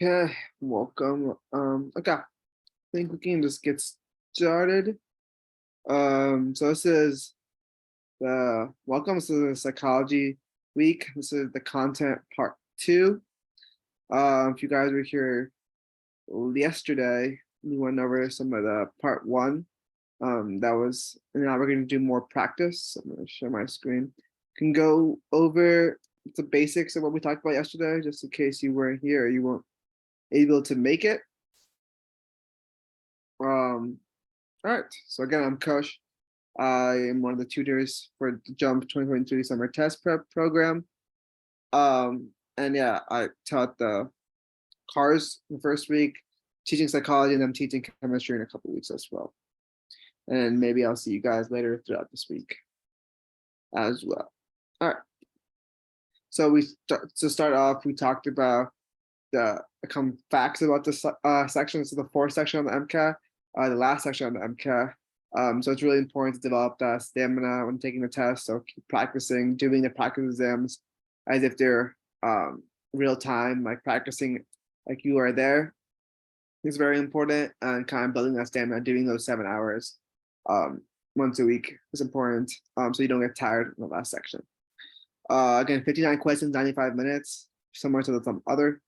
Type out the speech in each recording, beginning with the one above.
Okay, welcome. Okay, I think we can just get started. So this is the welcome to the psychology week. This is the content part two. If you guys were here yesterday, we went over some of the part one. That was, and now we're going to do more practice. So I'm going to share my screen. Can go over the basics of what we talked about yesterday, just in case you weren't here or you weren't able to make it. All right. So again, I'm Kosh. I am one of the tutors for the Jump 2023 Summer Test Prep Program. And yeah, I taught the cars the first week, teaching psychology, and I'm teaching chemistry in a couple weeks as well. And maybe I'll see you guys later throughout this week as well. All right. So to start off, we talked about the facts about the section. So the fourth section on the MCAT, the last section on the MCAT. So it's really important to develop that stamina when taking the test. So keep practicing, doing the practice exams as if they're real time, like practicing like you are there is very important, and kind of building that stamina, doing those 7 hours once a week is important, so you don't get tired in the last section. Again, 59 questions, 95 minutes, similar to some other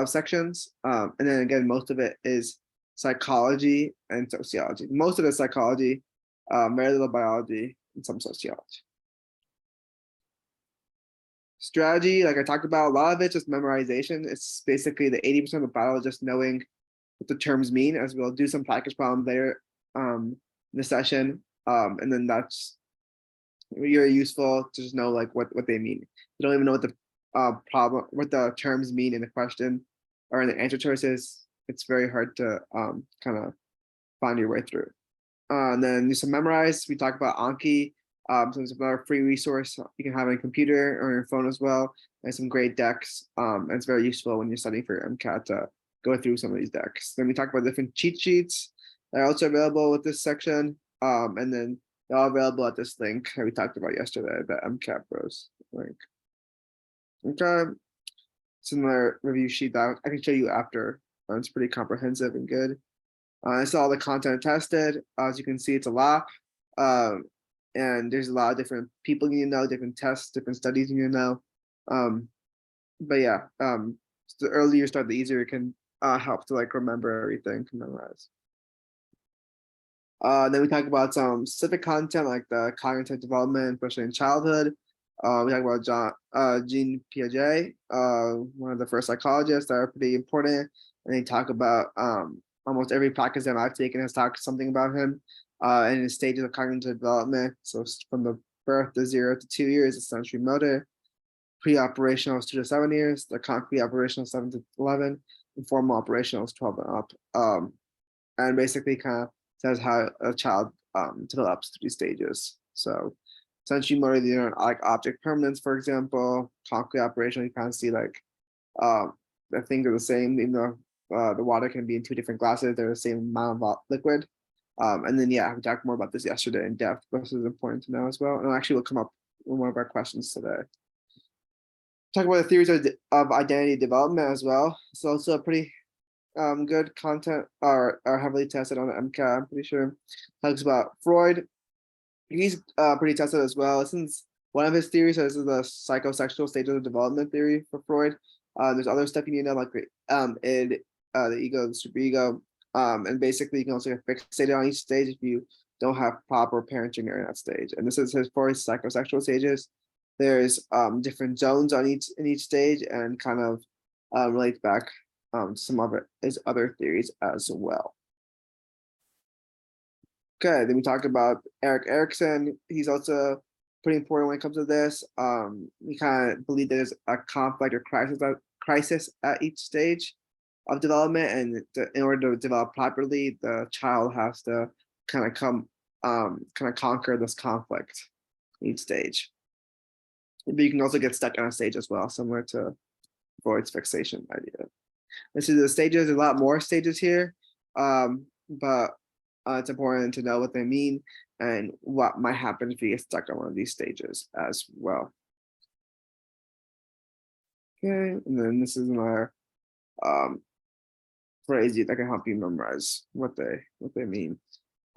sections. And then again, most of it is psychology and sociology. Most of it is psychology, very little biology, and some sociology. Strategy, like I talked about, a lot of it's just memorization. It's basically the 80% of the battle is just knowing what the terms mean, as we'll do some practice problems later in the session. And then that's really useful to just know like what they mean. You don't even know what the what the terms mean in the question or in the answer choices. It's very hard to kind of find your way through. And then do some memorize. We talk about Anki. So it's another free resource you can have on a computer or your phone as well. And some great decks. And it's very useful when you're studying for MCAT to go through some of these decks. Then we talk about different cheat sheets that are also available with this section. And then they're all available at this link that we talked about yesterday, the MCAT Bros link. Okay. Similar review sheet that I can show you after. It's pretty comprehensive and good. It's all the content tested. As you can see, it's a lot. And there's a lot of different people you know, different tests, different studies you know. But yeah, the earlier you start, the easier it can help to like remember everything, to memorize. Then we talk about some specific content like the cognitive development, especially in childhood. We talk about Jean Piaget, one of the first psychologists that are pretty important. And they talk about almost every practice that I've taken has talked something about him and his stages of cognitive development. So from the birth to 0 to 2 years, it's sensory motor. Pre-operational is 2 to 7 years. The concrete operational is 7 to 11. And formal operational is 12 and up. And basically kind of says how a child develops through these stages. So sensory motor, like object permanence, for example. Concrete operational, you kind of see like the things are the same, even though the water can be in 2 different glasses, they're the same amount of liquid. And then, yeah, we talked more about this yesterday in depth, but this is important to know as well. And actually will come up in one of our questions today. Talk about the theories of identity development as well. It's also a pretty good content are heavily tested on the MCAT, I'm pretty sure. Talks about Freud. He's pretty tested as well. Since one of his theories is the psychosexual stages of development theory for Freud. There's other stuff you need to know, like the ego, the superego. And basically you can also get fixated on each stage if you don't have proper parenting during that stage. And this is his four psychosexual stages. There's different zones on each stage, and kind of relates back some of it is other theories as well. Okay, then we talk about Eric Erikson. He's also pretty important when it comes to this. We kind of believe there's a conflict or crisis at each stage of development, and in order to develop properly, the child has to kind of conquer this conflict each stage. But you can also get stuck on a stage as well, similar to Freud's fixation idea. This is the stages. There's a lot more stages here, but it's important to know what they mean and what might happen if you get stuck on one of these stages as well. Okay, and then this is another um, phrases that can help you memorize what they mean.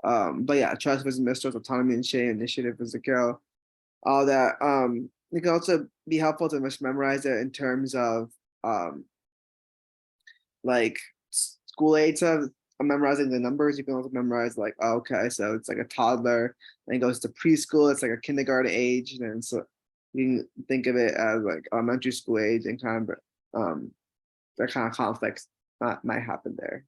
But yeah, trust versus mistrust, autonomy and shame, initiative versus kill, all that. It can also be helpful to just memorize it in terms of um, like school age of memorizing the numbers. You can also memorize like, oh, okay, so it's like a toddler, and it goes to preschool. It's like a kindergarten age, and then so you can think of it as like elementary school age, and kind of that kind of conflicts might happen there.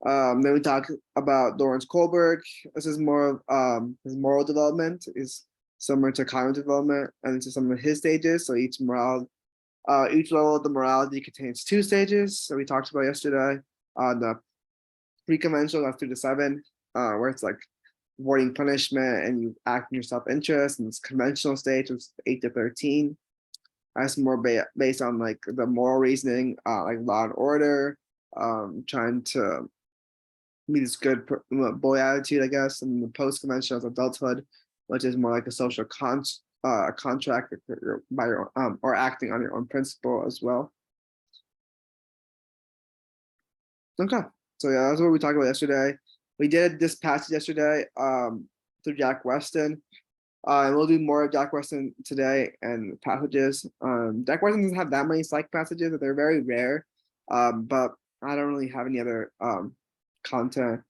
Then we talk about Lawrence Kohlberg. This is more of his moral development is similar to cognitive development, and into some of his stages. So each level of the morality contains two stages. So we talked about yesterday. The pre-conventional, that's 2 to 7, where it's like avoiding punishment and you act in your self-interest. And this conventional stage was 8 to 13. That's more based on like the moral reasoning, like law and order, trying to be this good boy attitude, I guess. And the post-conventional is adulthood, which is more like a social contract by your or acting on your own principle as well. Okay, so yeah, that's what we talked about yesterday. We did this passage yesterday through Jack Weston. And we'll do more of Jack Weston today and passages. Jack Weston doesn't have that many psych passages, but they're very rare. But I don't really have any other content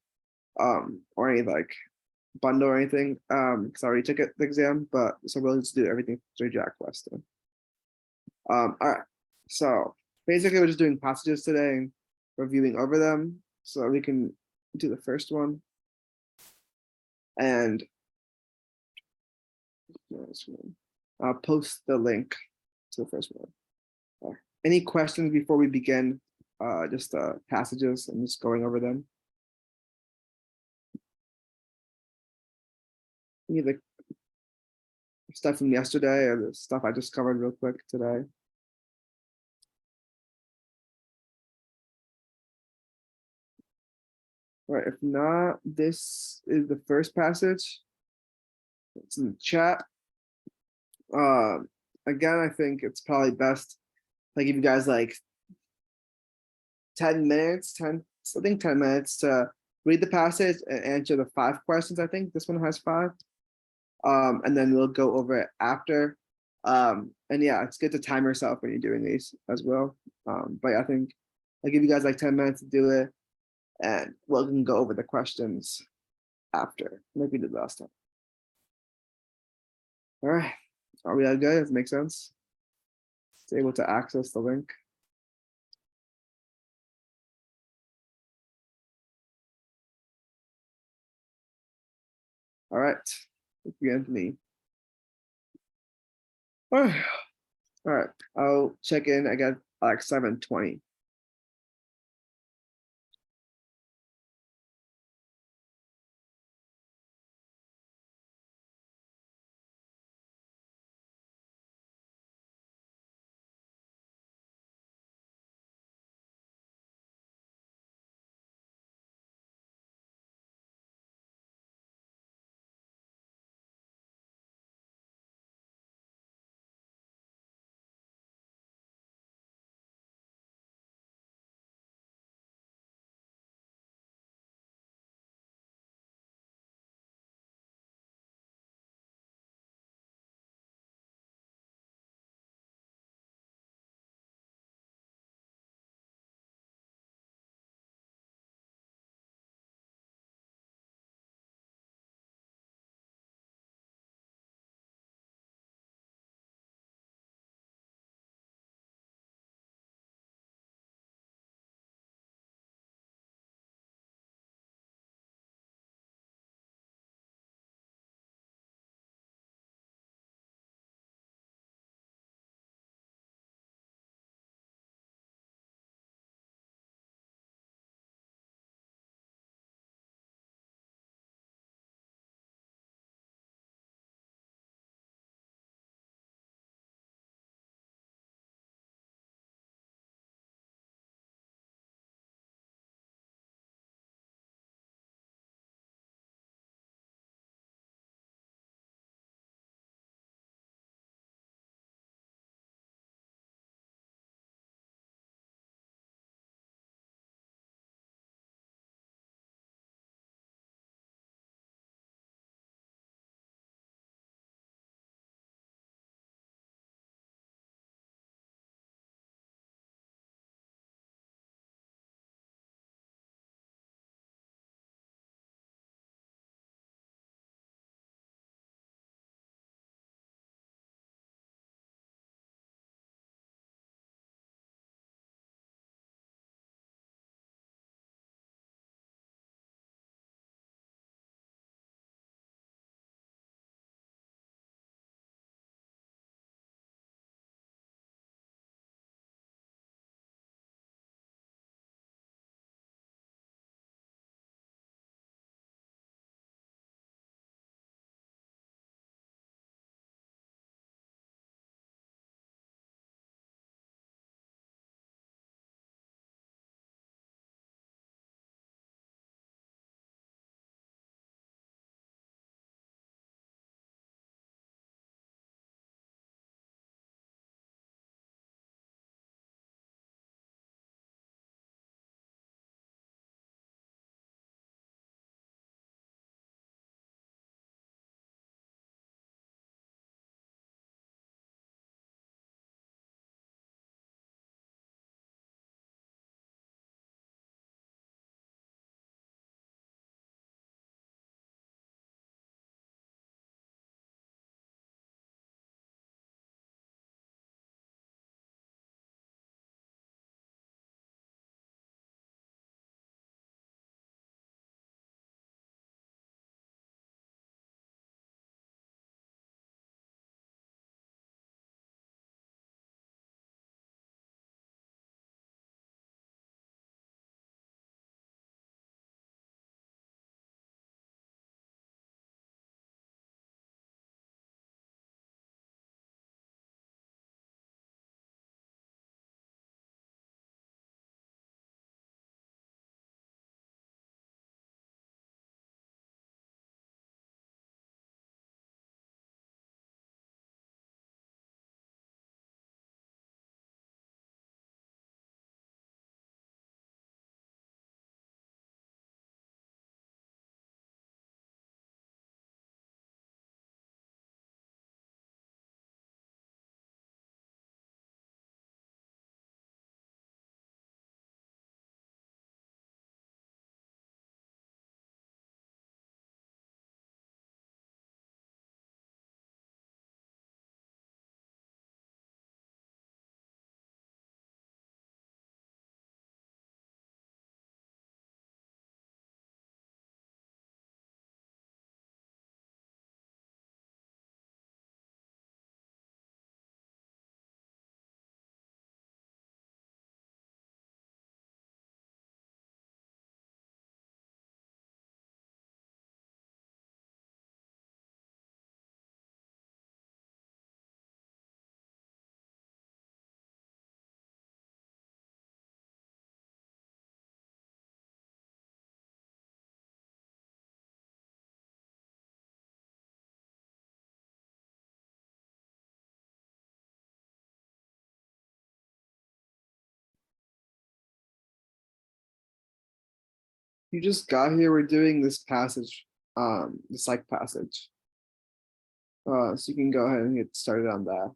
or any like bundle or anything because I already took it the exam. But so we'll just do everything through Jack Weston. All right. So basically, we're just doing passages today and reviewing over them, so we can do the first one. And I'll post the link to the first one. Any questions before we begin? Just passages and just going over them. Any of the stuff from yesterday or the stuff I just covered real quick today? All right, if not, this is the first passage. It's in the chat. Again, I think it's probably best I give you guys like 10 minutes, I think 10 minutes to read the passage and answer the 5 questions. I think this one has 5. And then we'll go over it after. And yeah, it's good to time yourself when you're doing these as well. But yeah, I think I'll give you guys like 10 minutes to do it, and we can go over the questions after, like we did last time. All right, are we all good? Does it make sense? It's able to access the link. All right, thank you, Anthony. All right, I'll check in. I got like 7:20. You just got here. We're doing this passage, the psych passage. So you can go ahead and get started on that.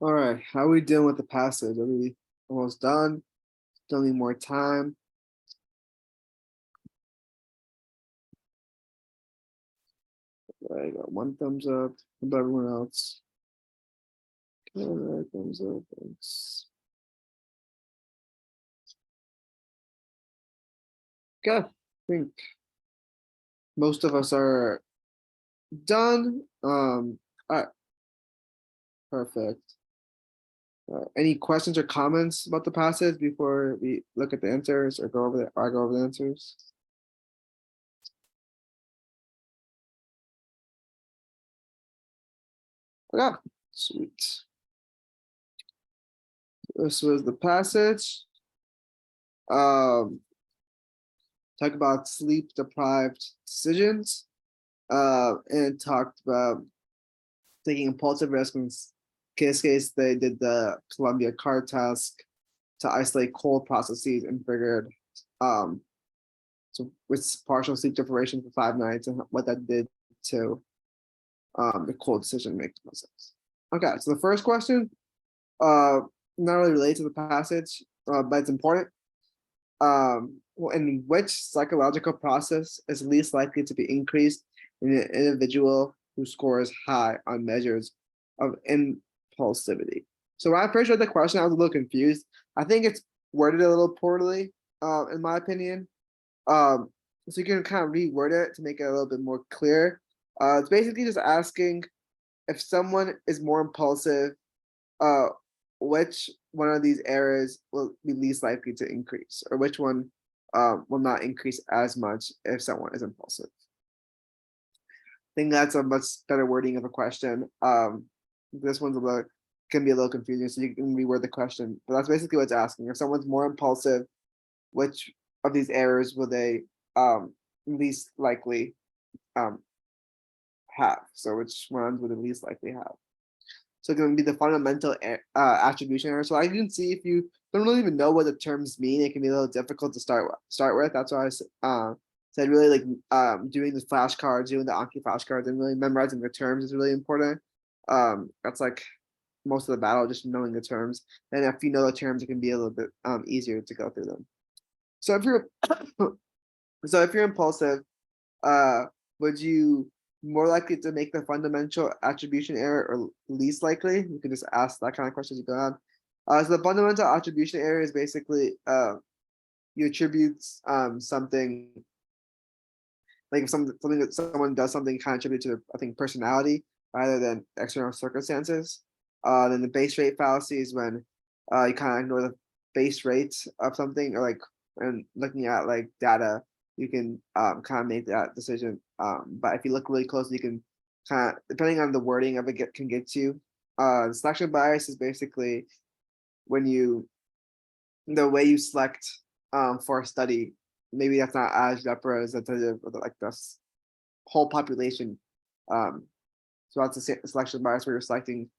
All right, how are we doing with the passage? Are we almost done? Still need more time? I got one thumbs up. How about everyone else? Okay, thumbs up. Thanks. Okay, I think most of us are done. All right, perfect. Any questions or comments about the passage before we look at the answers or go over or I go over the answers? Okay, sweet. This was the passage. Um, talk about sleep deprived decisions. And talked about taking impulsive risks. In this case, they did the Columbia card task to isolate cold processes and figured so with partial sleep deprivation for 5 nights and what that did to the cold decision making process. Okay, so the first question, not really related to the passage, but it's important. In which psychological process is least likely to be increased in an individual who scores high on measures of impulsivity? So when I first read the question, I was a little confused. I think it's worded a little poorly, in my opinion. So you can kind of reword it to make it a little bit more clear. It's basically just asking if someone is more impulsive, uh, which one of these areas will be least likely to increase, or which one will not increase as much if someone is impulsive. I think that's a much better wording of a question. This one's a little can be a little confusing, so you can reword the question. But that's basically what it's asking. If someone's more impulsive, which of these errors will they least likely um, have? So which ones would they least likely have? So it's going to be the fundamental attribution error. So I can see if you don't really even know what the terms mean, it can be a little difficult to start with. That's why I said really like doing the flashcards, doing the Anki flashcards, and really memorizing the terms is really important. That's like most of the battle, just knowing the terms. And if you know the terms, it can be a little bit easier to go through them. So if you're impulsive, uh, would you more likely to make the fundamental attribution error or least likely? You can just ask that kind of question as you go on. So the fundamental attribution error is basically you attribute something like if something that someone does something kind of attribute to their I think personality rather than external circumstances. Then the base rate fallacy is when you kind of ignore the base rates of something or like and looking at like data you can kind of make that decision. But if you look really closely, you can kind of, depending on the wording of it, can get to. The selection bias is basically when the way you select for a study, maybe that's not as representative of like this whole population. So that's a selection bias where you're selecting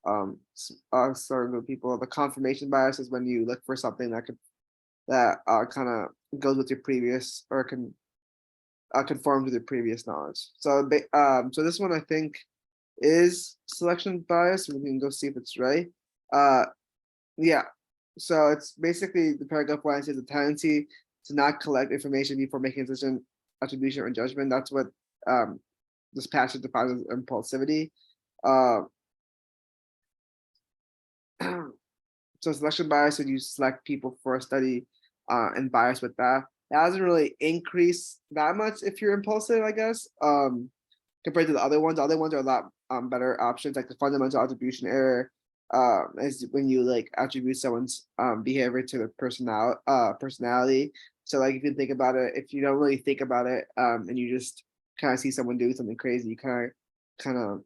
certain group of people. The confirmation bias is when you look for something that kind of goes with your previous or can conform to the previous knowledge. So so this one I think is selection bias. We can go see if it's right. Yeah. So it's basically the paragraph one says the tendency to not collect information before making a decision, attribution, or judgment. That's what this passage defines as impulsivity. Uh, so selection bias would you select people for a study and bias with that. That doesn't really increase that much if you're impulsive, I guess. Compared to the other ones. The other ones are a lot better options, like the fundamental attribution error is when you like attribute someone's behavior to their personality. So like if you think about it, if you don't really think about it and you just kind of see someone doing something crazy, you kind of,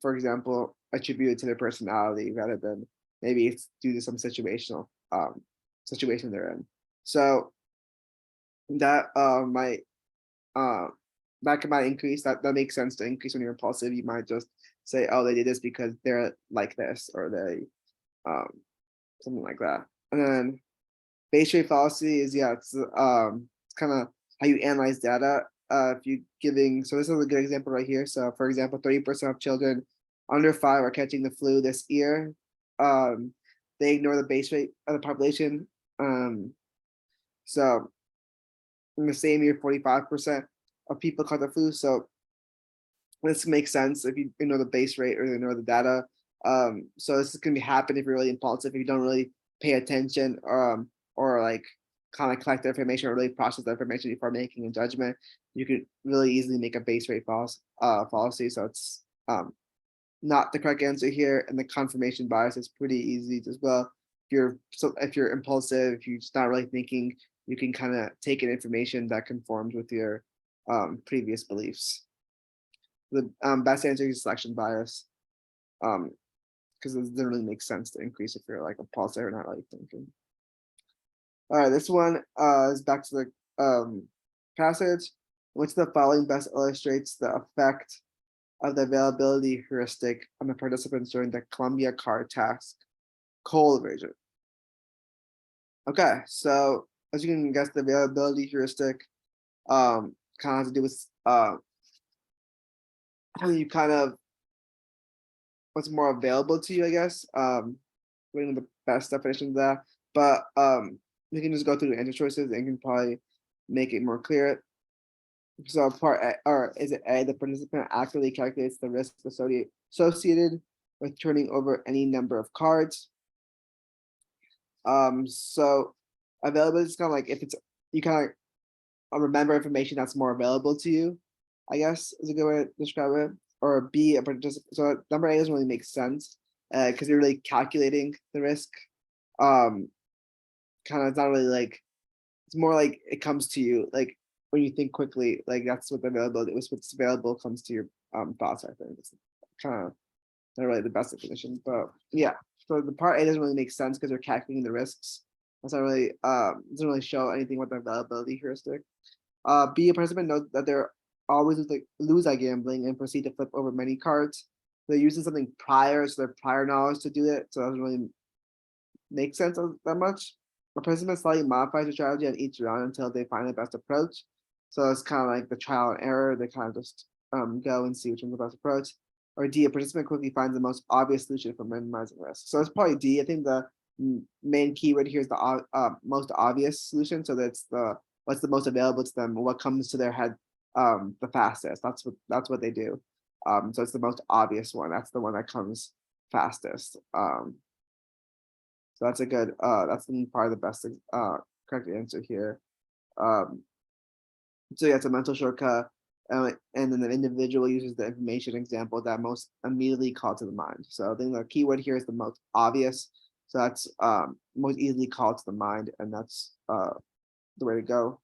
for example, attribute it to their personality rather than maybe it's due to some situational situation they're in. So that might uh, might increase. That makes sense to increase when you're impulsive. You might just say, "Oh, they did this because they're like this," or they um, something like that. And then base rate fallacy is it's kind of how you analyze data. If you giving so this is a good example right here. So for example, 30% of children under 5 are catching the flu this year. they ignore the base rate of the population. So in the same year, 45% of people caught the flu. So this makes sense if you know the base rate or you know the data. So this is gonna be happen if you're really impulsive, if you don't really pay attention, or like kind of collect the information or really process the information before making a judgment. You could really easily make a base rate fallacy. So it's not the correct answer here, and the confirmation bias is pretty easy as well. If you're impulsive, if you're just not really thinking, you can kind of take in information that conforms with your previous beliefs. The best answer is selection bias, because it doesn't really make sense to increase if you're like impulsive or not really thinking. All right, this one is back to the passage. Which of the following best illustrates the effect of the availability heuristic on the participants during the Columbia card task cold version? Okay, so as you can guess, the availability heuristic kind of has to do with you kind of what's more available to you, I guess. Reading the best definition of that, but we can just go through the answer choices and can probably make it more clear. So part A, or is it A, the participant accurately calculates the risk associated with turning over any number of cards. So availability is kind of like if it's you kind of remember information that's more available to you, I guess is a good way to describe it. Or B, a participant. So number A doesn't really make sense because you're really calculating the risk. Kind of, it's not really like, it's more like it comes to you like when you think quickly, like that's what the availability was. What's available comes to your thoughts. I think it's kind of not really the best definition, but yeah. So the part A doesn't really make sense because you're calculating the risks. That's not really doesn't really show anything with the availability heuristic. B, a participant knows that they're always lose at gambling and proceed to flip over many cards. They're using something prior, so their prior knowledge to do it. So it doesn't really make sense that much. A participant slightly modifies the strategy at each round until they find the best approach. So it's kind of like the trial and error. They kind of just go and see which one's the best approach. Or D, a participant quickly finds the most obvious solution for minimizing risk. So it's probably D. I think the main keyword here is the most obvious solution. So that's what's the most available to them, what comes to their head the fastest. That's what they do. So it's the most obvious one. That's the one that comes fastest. So that's a good that's probably the best correct answer here. So yeah, it's a mental shortcut. And then the individual uses the information example that most immediately called to the mind. So I think the keyword here is the most obvious. So that's most easily called to the mind, and that's the way to go.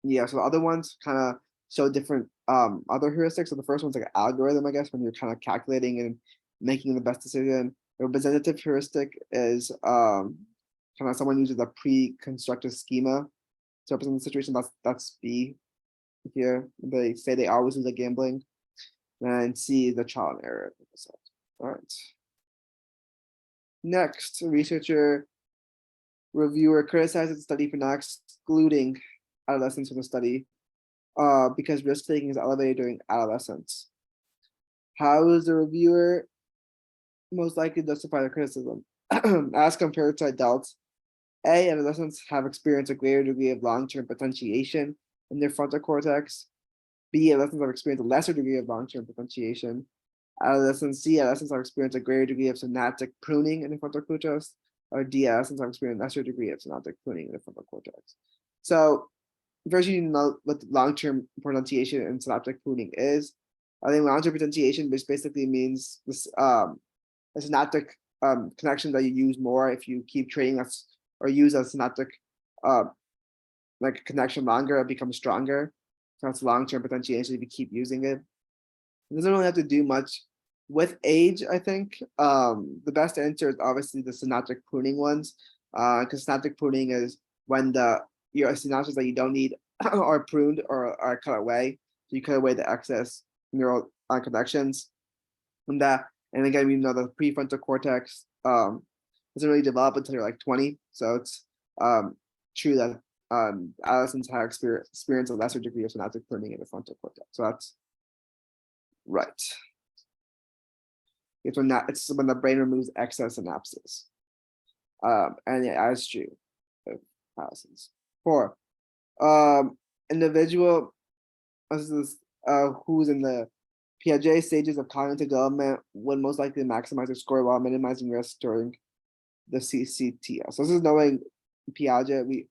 Yeah, so the other ones kind of show different other heuristics. So the first one's like an algorithm, I guess, when you're kind of calculating and making the best decision. The representative heuristic is kind of someone uses a pre-constructed schema to represent the situation. That's B here. They say they always lose at gambling. And C is the trial and error. All right. Next, researcher reviewer criticizes the study for not excluding adolescents from the study because risk taking is elevated during adolescence. How is the reviewer most likely to justify the criticism? As compared to adults, A, adolescents have experienced a greater degree of long-term potentiation in their frontal cortex. B, adolescents have experienced a lesser degree of long-term potentiation. Adolescents have experienced a greater degree of synaptic pruning in the frontal cortex. Or D, adolescents have experienced a lesser degree of synaptic pruning in the frontal cortex. So first, you need to know what long-term potentiation and synaptic pruning is. I think long-term potentiation, which basically means this a synaptic connection that you use more if you keep training us or use a synaptic like connection longer, it becomes stronger. So that's long-term potentiation if you keep using it. It doesn't really have to do much with age, I think. The best answer is obviously the synaptic pruning ones, because synaptic pruning is when your synapses that you don't need are pruned or are cut away. So you cut away the excess neural connections. And again, we know the prefrontal cortex doesn't really develop until you're like 20. So it's true that adolescents have experienced a lesser degree of synaptic pruning in the frontal cortex. So that's right. It's when the brain removes excess synapses. And yeah, that's true. Thousands. Four. Individual who's in the Piaget stages of cognitive development would most likely maximize their score while minimizing risk during the CCTS. So this is knowing Piaget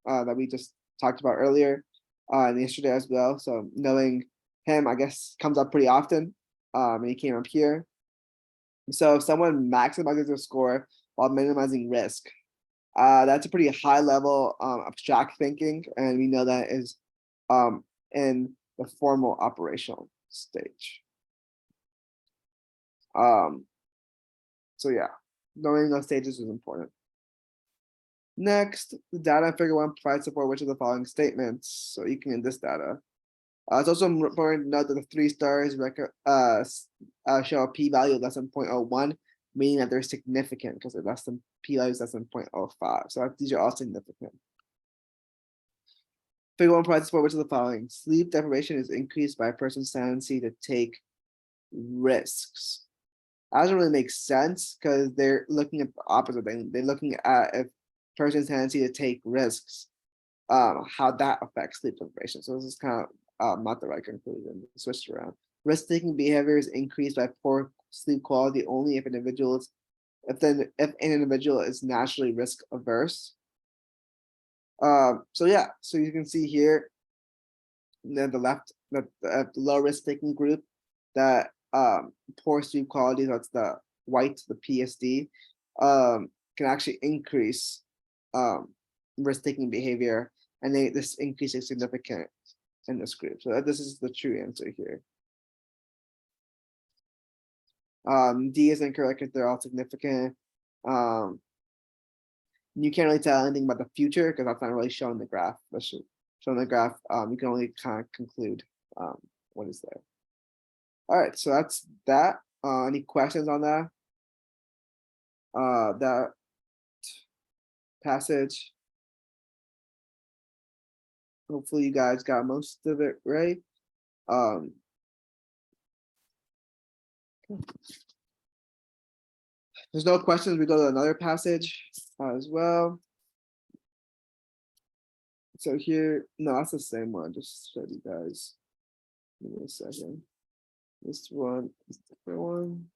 that we just talked about earlier and yesterday as well. So knowing him, I guess, comes up pretty often. And he came up here. So if someone maximizes their score while minimizing risk, that's a pretty high level abstract thinking, and we know that is in the formal operational stage. So yeah, knowing those stages is important. Next, the data in figure 1 provides support which of the following statements. So you can get this data. It's also important to note that the 3 stars show a p-value less than 0.01, meaning that they're significant because they're less than p-value is less than 0.05. So these are all significant. Figure 1 provides support which of the following. Sleep deprivation is increased by a person's tendency to take risks. That doesn't really make sense because they're looking at the opposite thing. They're looking at if person's tendency to take risks, how that affects sleep deprivation. So this is kind of not the right conclusion. Switched around. Risk-taking behavior is increased by poor sleep quality only if an individual is naturally risk averse. So yeah, so you can see here, then the left, the low risk taking group, that poor sleep quality, that's the white, the PSD, can actually increase risk taking behavior, and this increase is significant in this group. So this is the true answer here. D is incorrect if they're all significant. You can't really tell anything about the future because that's not really shown in the graph. That's shown in the graph. You can only kind of conclude what is there. All right, so that's that. Any questions on that? That passage. Hopefully you guys got most of it right. There's no questions. We go to another passage as well. So here, no, that's the same one. Just show you guys. Give me a second. This one is the different one.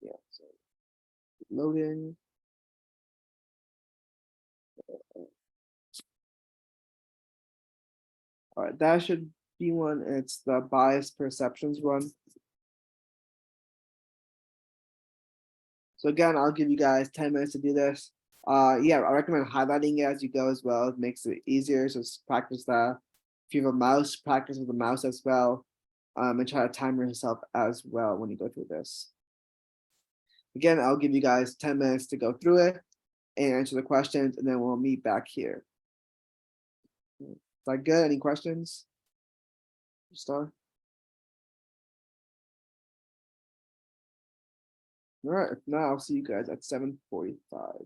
Yeah, so loading. All right, that should be one. It's the bias perceptions one. So again, I'll give you guys 10 minutes to do this. Yeah, I recommend highlighting it as you go as well. It makes it easier. So just practice that. If you have a mouse, practice with the mouse as well. And try to timer yourself as well when you go through this. Again, I'll give you guys 10 minutes to go through it and answer the questions, and then we'll meet back here. Is that good? Any questions? Star? All right, if not, I'll see you guys at 7:45.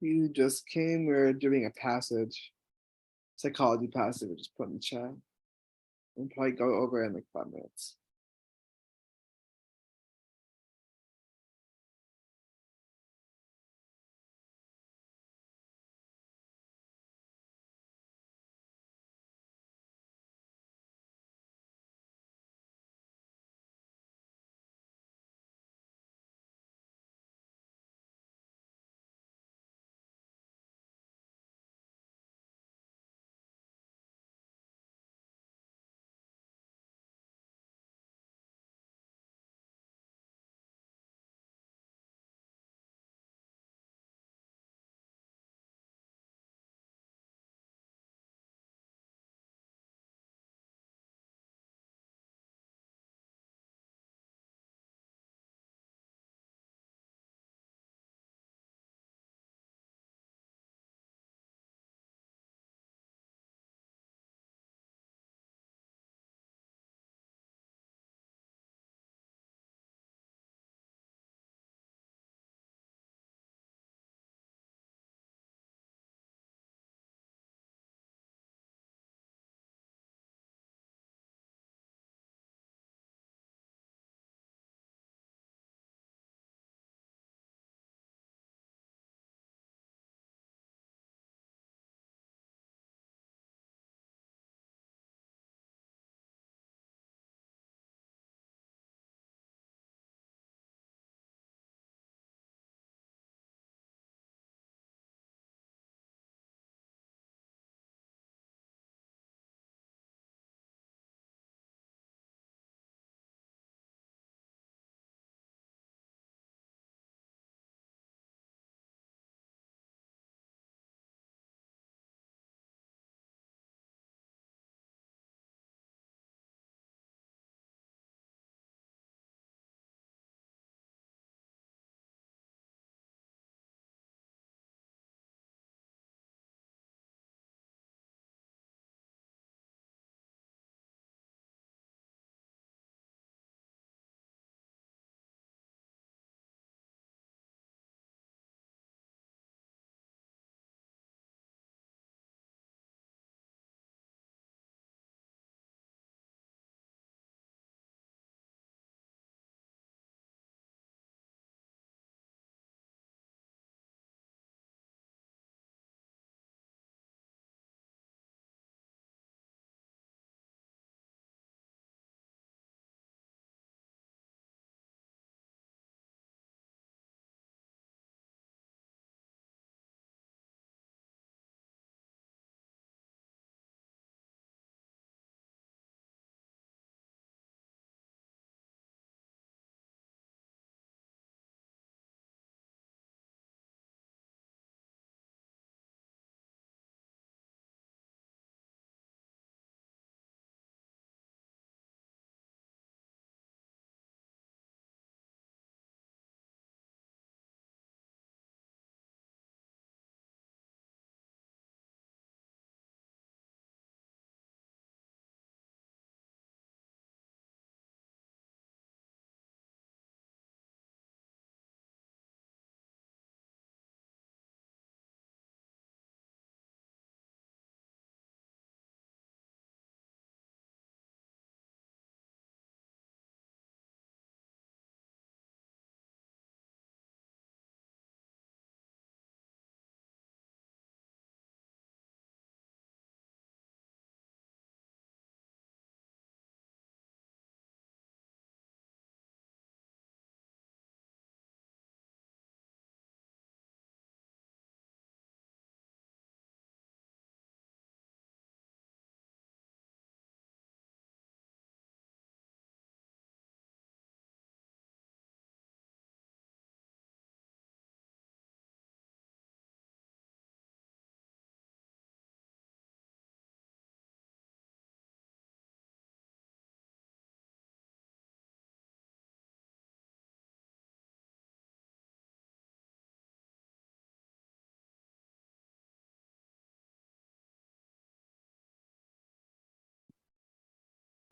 You just came. We're doing a passage, psychology passage. We just put in the chat. We'll probably go over in like 5 minutes.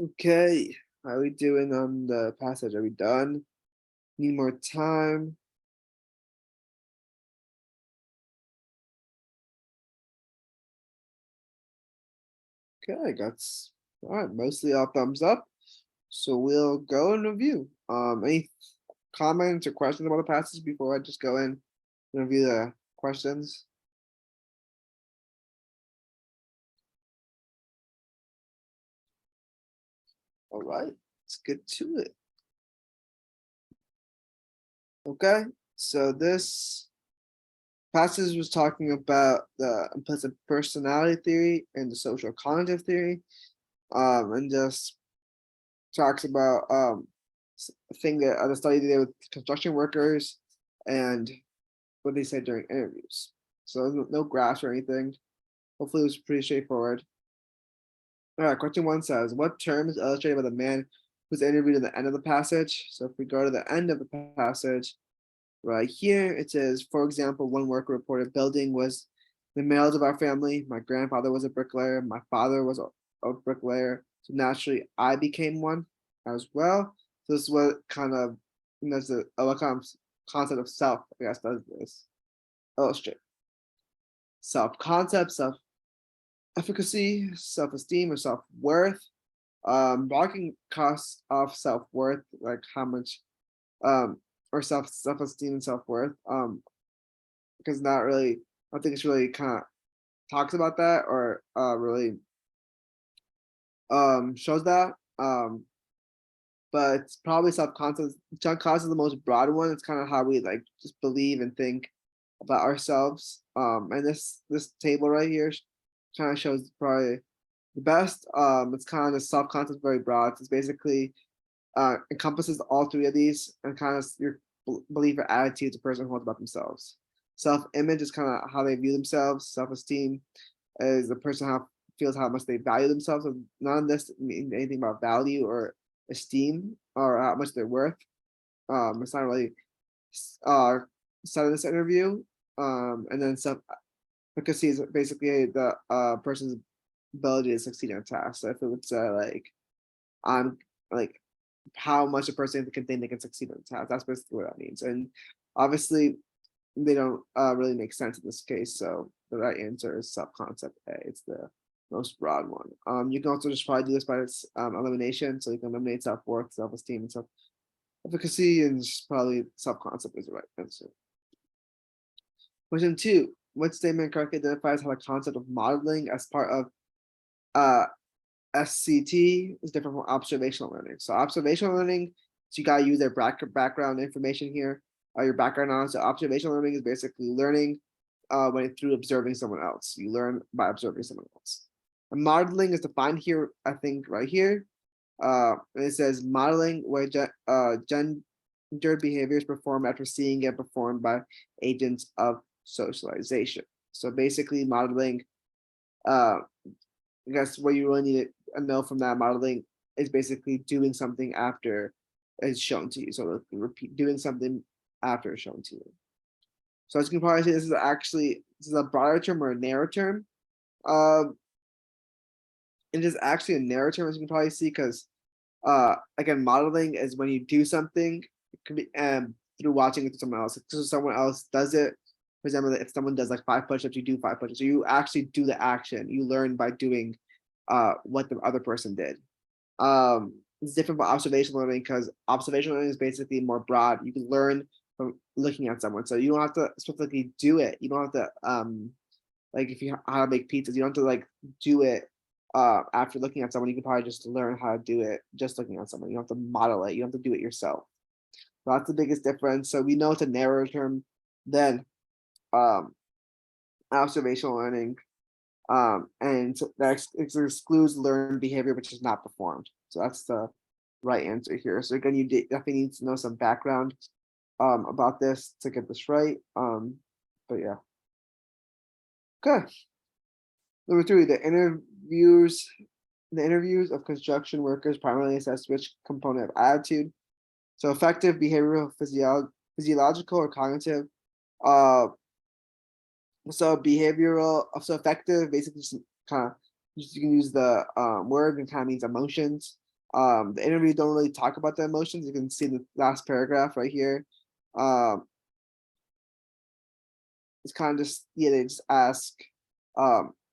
Okay, how are we doing on the passage? Are we done? Need more time? Okay, that's all right. Mostly all thumbs up. So we'll go and review. Any comments or questions about the passage before I just go in and review the questions? All right, let's get to it. Okay, so this passage was talking about the implicit personality theory and the social cognitive theory, and just talks about a thing that the study they did with construction workers and what they said during interviews. So no graphs or anything. Hopefully, it was pretty straightforward. All right, question one says, what term is illustrated by the man who's interviewed at the end of the passage? So if we go to the end of the passage, right here, it says, for example, one worker reported building was the males of our family. My grandfather was a bricklayer. My father was a bricklayer. So naturally, I became one as well. So this is what kind of, that's the concept of self, I guess, does this illustrate. Self-concept, self-efficacy, self-esteem, or self-worth. Blocking costs of self-worth, like how much or self-esteem and self-worth, because not really, I think it's really kind of talks about that or really shows that. But it's probably self-concept. Self-concept is the most broad one. It's kind of how we like just believe and think about ourselves. And this table right here kind of shows probably the best. It's kind of self-concept, very broad. It's basically encompasses all three of these and kind of your belief or attitude a person holds about themselves. Self-image is kind of how they view themselves. Self-esteem is the person how feels how much they value themselves. So none of this means anything about value or esteem or how much they're worth. It's not really uh, said in this interview. And then self-efficacy is basically the person's ability to succeed in a task. So if it would say like, I'm like how much a person can think they can succeed in the task. That's basically what that means. And obviously, they don't really make sense in this case. So the right answer is self-concept A. It's the most broad one. You can also just probably do this by elimination. So you can eliminate self-worth, self-esteem, and self-efficacy, and just probably self-concept is the right answer. Question two, what statement correctly identifies how the concept of modeling as part of SCT is different from observational learning. So observational learning, so you gotta use their background information here, your background knowledge. So observational learning is basically learning through observing someone else. You learn by observing someone else. And modeling is defined here, I think, right here. And it says modeling where gendered behaviors performed after seeing it performed by agents of socialization. So basically, modeling. I guess what you really need to know from that modeling is basically doing something after it's shown to you. So repeat doing something after it's shown to you. So as you can probably see, this is a broader term or a narrow term. It is actually a narrow term, as you can probably see, because again, modeling is when you do something, it can be through watching it to someone else. So someone else does it. For example, if someone does like 5 push-ups, you do 5 push-ups. So you actually do the action. You learn by doing what the other person did. It's different from observational learning because observational learning is basically more broad. You can learn from looking at someone. So you don't have to specifically do it. You don't have to like if you how to make pizzas, you don't have to like do it after looking at someone. You can probably just learn how to do it just looking at someone. You don't have to model it. You don't have to do it yourself. So that's the biggest difference. So we know it's a narrower term than um, observational learning. And so that excludes learned behavior which is not performed. So that's the right answer here. So again, you definitely need to know some background about this to get this right. But yeah. Okay. Number three, the interviews of construction workers primarily assess which component of attitude. So affective, behavioral, physiological, or cognitive. Uh, so behavioral, so affective, basically just kind of you can use the word and kind of means emotions. The interview don't really talk about the emotions. You can see the last paragraph right here. It's kind of just they just ask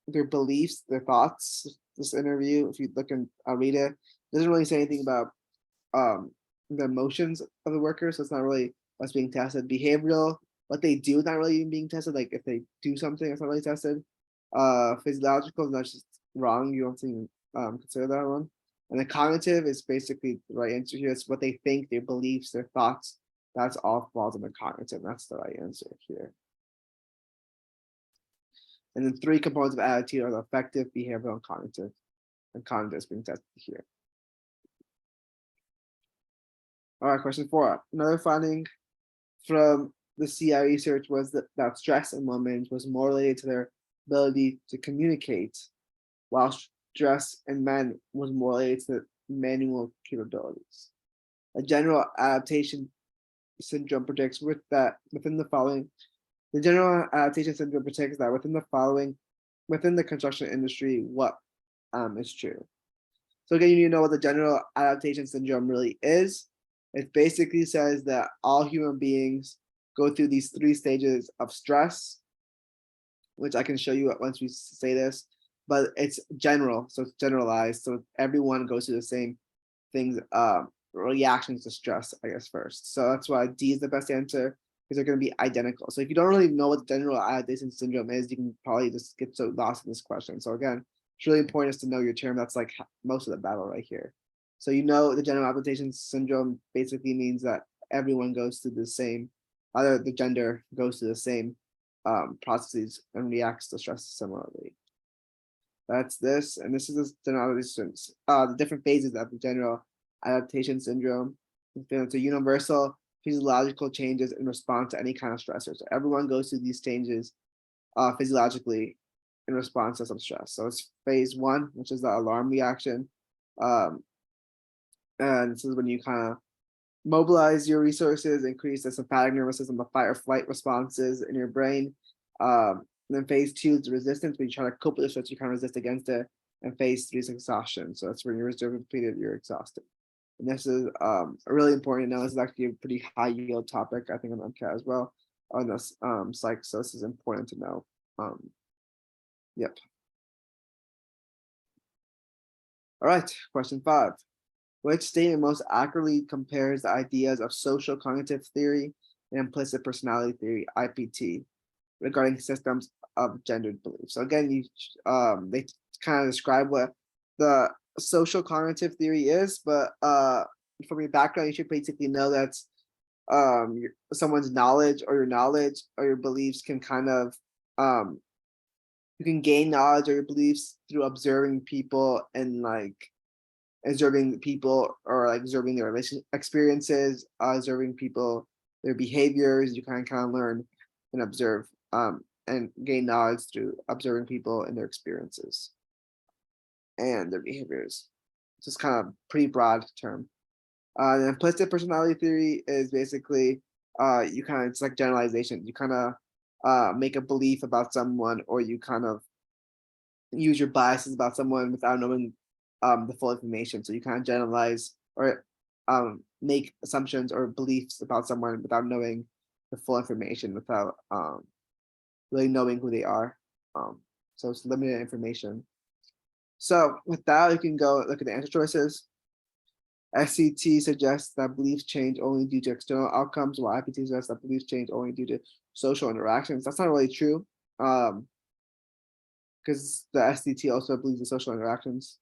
their beliefs, their thoughts, this interview, if you look and read it, doesn't really say anything about the emotions of the workers. So it's not really what's being tested. Behavioral, what they do is not really being tested. Like if they do something, it's not really tested. Physiological is not just wrong. You don't even consider that one. And the cognitive is basically the right answer here. It's what they think, their beliefs, their thoughts. That's all falls in the cognitive. That's the right answer here. And then 3 components of attitude are the affective, behavioral, and cognitive. And cognitive is being tested here. All right, question 4. Another finding from the CI research was that stress in women was more related to their ability to communicate, while stress in men was more related to manual capabilities. A general adaptation syndrome predicts that within the following, the general adaptation syndrome predicts that within the construction industry, what is true. So again, you need to know what the general adaptation syndrome really is. It basically says that all human beings go through these 3 stages of stress, which I can show you once we say this, but it's general, so it's generalized. So everyone goes through the same things, reactions to stress, I guess, first. So that's why D is the best answer, because they're going to be identical. So if you don't really know what the general adaptation syndrome is, you can probably just get so lost in this question. So again, it's really important is to know your term. That's like most of the battle right here. So you know the general adaptation syndrome basically means that everyone goes through the same, either the gender goes through the same processes and reacts to stress similarly. That's this, and this is the general the different phases of the general adaptation syndrome. It's a universal physiological changes in response to any kind of stressor. So everyone goes through these changes physiologically in response to some stress. So it's phase 1, which is the alarm reaction. And this is when you kind of mobilize your resources, increase the sympathetic nervous system, the fight or flight responses in your brain. Then phase 2 is the resistance, when you try to cope with the stress, you kind of resist against it. And phase 3 is exhaustion. So that's when your reserve is depleted, you're exhausted. And this is really important to know. This is actually a pretty high yield topic, I think, on MCAT as well, on this psych. So this is important to know. Yep. All right, question 5. Which statement most accurately compares the ideas of social cognitive theory and implicit personality theory, IPT, regarding systems of gendered beliefs? So again, they kind of describe what the social cognitive theory is, but from your background, you should basically know that someone's knowledge or your beliefs can kind of you can gain knowledge or your beliefs through observing people and like observing people or like observing their relation experiences, observing people, their behaviors. You kind of learn and observe and gain knowledge through observing people and their experiences and their behaviors. It's just kind of pretty broad term. The implicit personality theory is basically you kind of, it's like generalization. You kind of make a belief about someone, or you kind of use your biases about someone without knowing the full information. So you kind of generalize or make assumptions or beliefs about someone without knowing the full information, without really knowing who they are. So it's limited information. So with that, you can go look at the answer choices. SCT suggests that beliefs change only due to external outcomes, while IPT suggests that beliefs change only due to social interactions. That's not really true, because the SCT also believes in social interactions.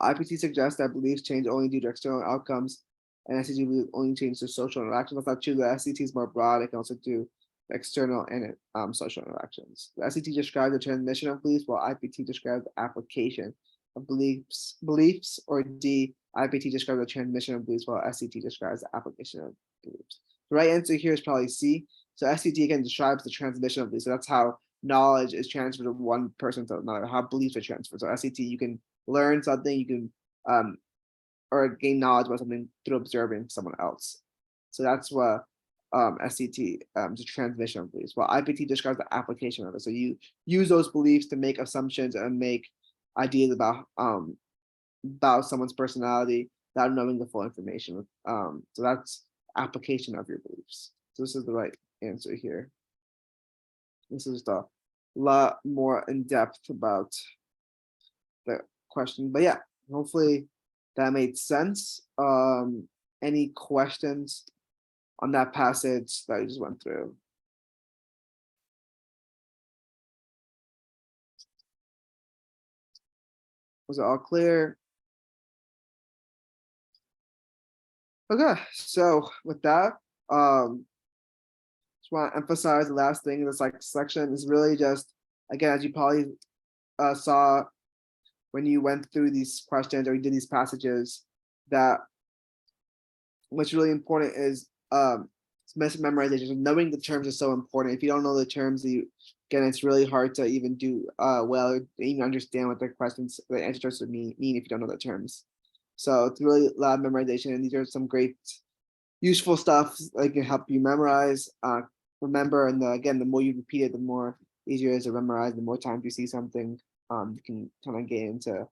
IPT suggests that beliefs change only due to external outcomes, and SCT believes only change to social interactions. That's not true. The SCT is more broad. It can also do external and social interactions. The SCT describes the transmission of beliefs, while IPT describes the application of beliefs, or D, IPT describes the transmission of beliefs, while SCT describes the application of beliefs. The right answer here is probably C. So SCT again describes the transmission of beliefs. So that's how knowledge is transferred from one person to another, how beliefs are transferred. So SCT, you can learn something, you can or gain knowledge about something through observing someone else. So that's what SCT, the transmission of beliefs. Well, IPT describes the application of it. So you use those beliefs to make assumptions and make ideas about someone's personality without knowing the full information. So that's application of your beliefs. So this is the right answer here. This is just a lot more in depth about the question. But yeah, hopefully that made sense. Any questions on that passage that I just went through? Was it all clear? Okay, so with that, just want to emphasize the last thing in this like section is really just, again, as you probably saw when you went through these questions or you did these passages, that what's really important is memorization. Knowing the terms is so important. If you don't know the terms, again, it's really hard to even do well, or even understand what the questions, the answers mean if you don't know the terms. So it's really a lot of memorization, and these are some great, useful stuff that can help you memorize, remember, and again, the more you repeat it, the more easier it is to memorize. The more times you see something, you can kind of get into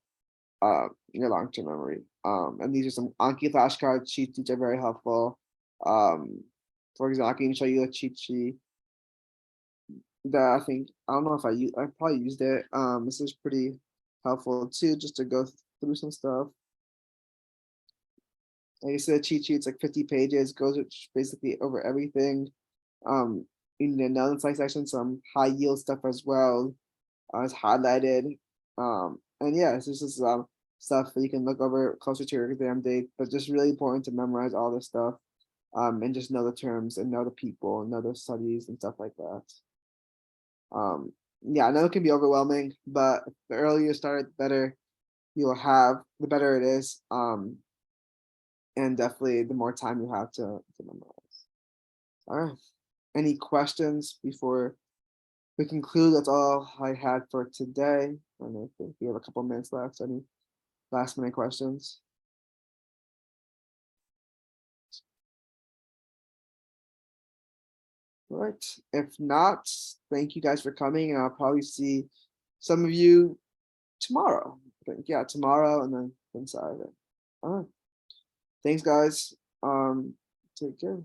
your long-term memory. And these are some Anki flashcards, cheat sheets are very helpful. For example, I can show you a cheat sheet that I don't know if I probably used it. This is pretty helpful too, just to go through some stuff. Like I said, cheat sheets like 50 pages, goes basically over everything. In the non-science section, some high yield stuff as well is highlighted. And yeah, it's just stuff that you can look over closer to your exam date, but just really important to memorize all this stuff, and just know the terms and know the people and know the studies and stuff like that. Yeah, I know it can be overwhelming, but the earlier you start, the better you'll have, the better it is. And definitely the more time you have to memorize. All right. Any questions before we conclude? That's all I had for today. And I think we have a couple minutes left. Any last minute questions? All right. If not, thank you guys for coming. And I'll probably see some of you tomorrow. I think, yeah, tomorrow and then Saturday. All right. Thanks, guys. Take care.